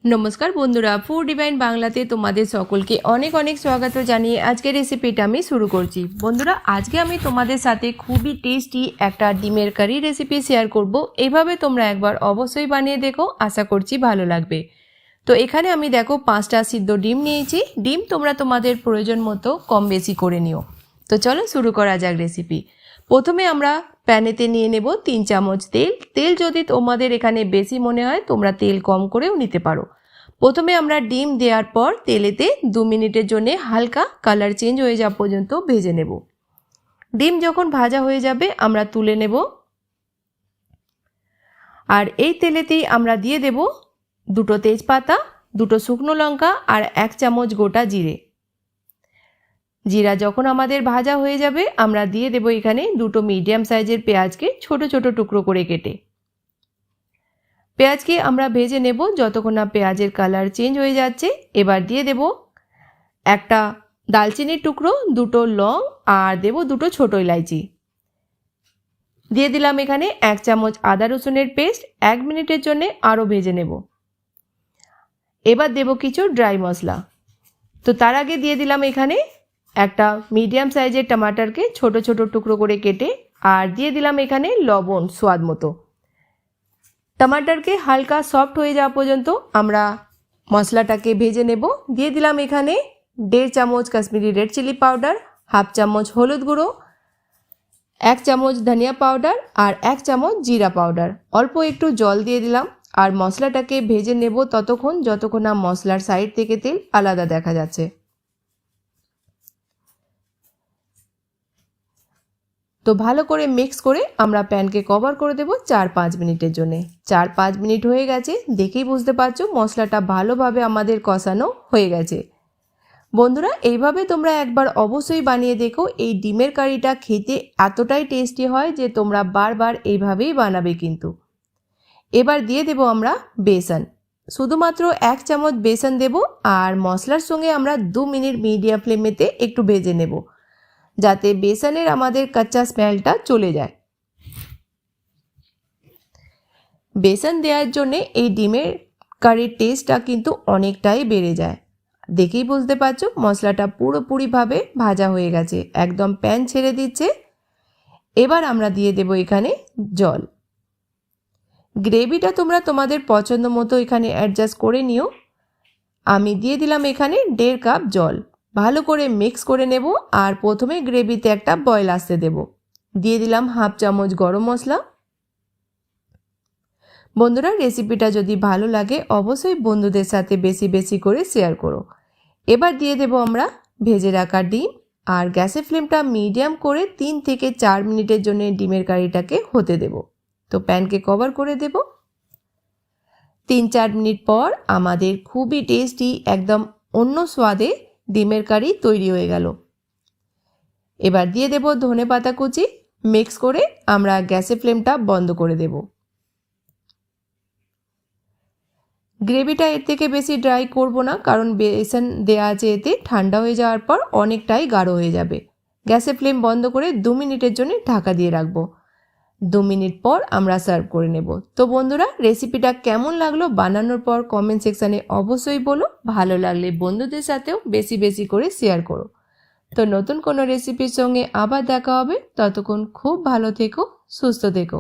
নমস্কার বন্ধুরা, food divine বাংলাতে তোমাদের সকলকে অনেক অনেক স্বাগত জানিয়ে আজকের রেসিপিটা আমি শুরু করছি। বন্ধুরা, আজকে আমি তোমাদের সাথে খুবই টেস্টি একটা ডিমের কারি রেসিপি শেয়ার করব। এইভাবে তোমরা একবার অবশ্যই বানিয়ে দেখো, আশা করছি ভালো লাগবে। তো এখানে আমি দেখো 5টা সিদ্ধ ডিম নিয়েছি। ডিম তোমরা তোমাদের প্রয়োজন মতো কম বেশি করে নিও। তো চলো শুরু করা যাক রেসিপি। প্রথমে আমরা প্যানেতে নিয়ে নেব 3 চামচ তেল। তেল যদি তোমাদের এখানে বেশি মনে হয় তোমরা তেল কম করেও নিতে পারো। প্রথমে আমরা ডিম দেওয়ার পর তেলেতে 2 মিনিটের জন্য হালকা কালার চেঞ্জ হয়ে যাওয়া পর্যন্ত ভেজে নেব। ডিম যখন ভাজা হয়ে যাবে আমরা তুলে নেব। আর এই তেলেতেই আমরা দিয়ে দেব 2টো তেজপাতা, 2টো শুকনো লঙ্কা আর 1 চামচ গোটা জিরে। জিরা যখন আমাদের ভাজা হয়ে যাবে আমরা দিয়ে দেব এখানে 2টো মিডিয়াম সাইজের পেঁয়াজকে ছোট ছোট টুকরো করে কেটে। পেঁয়াজকে আমরা ভেজে নেব যতক্ষণ না পেঁয়াজের কালার চেঞ্জ হয়ে যাচ্ছে। এবার দিয়ে দেব একটা দালচিনির টুকরো, 2টো লং আর দেব 2টো ছোট ইলাইচি। দিয়ে দিলাম এখানে 1 চামচ আদা রসুনের পেস্ট। 1 মিনিটের জন্য আরও ভেজে নেব। এবার দেব কিছু ড্রাই মশলা। তো তার আগে দিয়ে দিলাম এখানে একটা মিডিয়াম সাইজের টমাটারকে ছোট ছোট টুকরো করে কেটে, আর দিয়ে দিলাম এখানে লবণ স্বাদ মতো। টমাটারকে হালকা সফট হয়ে যাওয়া পর্যন্ত আমরা মশলাটাকে ভেজে নেব। দিয়ে দিলাম এখানে 1.5 চামচ কাশ্মীরি রেড চিলি পাউডার, 1/2 চামচ হলুদ গুঁড়ো, 1 চামচ ধনিয়া পাউডার আর 1 চামচ জিরা পাউডার। অল্প একটু জল দিয়ে দিলাম আর মশলাটাকে ভেজে নেব ততক্ষণ যতক্ষণ না মশলার সাইড থেকে তেল আলাদা দেখা যাচ্ছে। তো ভালো করে মিক্স করে আমরা প্যানকে কভার করে দেব 4-5 মিনিটের জন্য। 4-5 মিনিট হয়ে গেছে, দেখেই বুঝতে পারছো মশলাটা ভালোভাবে আমাদের কষানো হয়ে গেছে। বন্ধুরা, এইভাবে তোমরা একবার অবশ্যই বানিয়ে দেখো। এই ডিমের কারিটা খেতে এতটাই টেস্টি হয় যে তোমরা বারবার এইভাবেই বানাবে কিন্তু। এবার দিয়ে দেব আমরা বেসন। শুধুমাত্র 1 চামচ বেসন দেব আর মশলার সঙ্গে আমরা 2 মিনিট মিডিয়াম ফ্লেমেতে একটু ভেজে নেব যাতে বেসনের আমাদের কাঁচা স্মেলটা চলে যায়। বেসন দেওয়ার জন্যে এই ডিমের কারির টেস্টটা কিন্তু অনেকটাই বেড়ে যায়। দেখেই বুঝতে পারছো মশলাটা পুরোপুরিভাবে ভাজা হয়ে গেছে, একদম প্যান ছেড়ে দিচ্ছে। এবার আমরা দিয়ে দেব এখানে জল। গ্রেভিটা তোমরা তোমাদের পছন্দ মতো এখানে অ্যাডজাস্ট করে নিও। আমি দিয়ে দিলাম এখানে 1.5 কাপ জল। ভালো করে মিক্স করে নেব আর প্রথমে গ্রেভিতে একটা বয়েল আসতে দেব। দিয়ে দিলাম 1/2 চামচ গরম মশলা। বন্ধুরা, রেসিপিটা যদি ভালো লাগে অবশ্যই বন্ধুদের সাথে বেশি বেশি করে শেয়ার করো। এবার দিয়ে দেব আমরা ভেজে রাখা ডিম আর গ্যাসের ফ্লেমটা মিডিয়াম করে 3 থেকে 4 মিনিটের জন্য ডিমের কারিটাকে হতে দেব। তো প্যানকে কভার করে দেব। 3-4 মিনিট পর আমাদের খুবই টেস্টি একদম অন্য স্বাদে ডিমের কারি তৈরি হয়ে গেল। এবার দিয়ে দেব ধনেপাতা কুচি। মিক্স করে আমরা গ্যাসের ফ্লেমটা বন্ধ করে দেব। গ্রেভিটা এর থেকে বেশি ড্রাই করব না, কারণ বেসন দেওয়া আছে এতে, ঠান্ডা হয়ে যাওয়ার পর অনেকটাই গাঢ় হয়ে যাবে। গ্যাসের ফ্লেম বন্ধ করে 2 মিনিটের জন্য ঢাকা দিয়ে রাখবো। 2 মিনিট পর আমরা সার্ভ করে নেব। তো বন্ধুরা, রেসিপিটা কেমন লাগলো বানানোর পর কমেন্ট সেকশানে অবশ্যই বলো। ভালো লাগলে বন্ধুদের সাথেও বেশি বেশি করে শেয়ার করো। তো নতুন কোনো রেসিপির সঙ্গে আবার দেখা হবে। ততক্ষণ খুব ভালো থেকো, সুস্থ থেকো।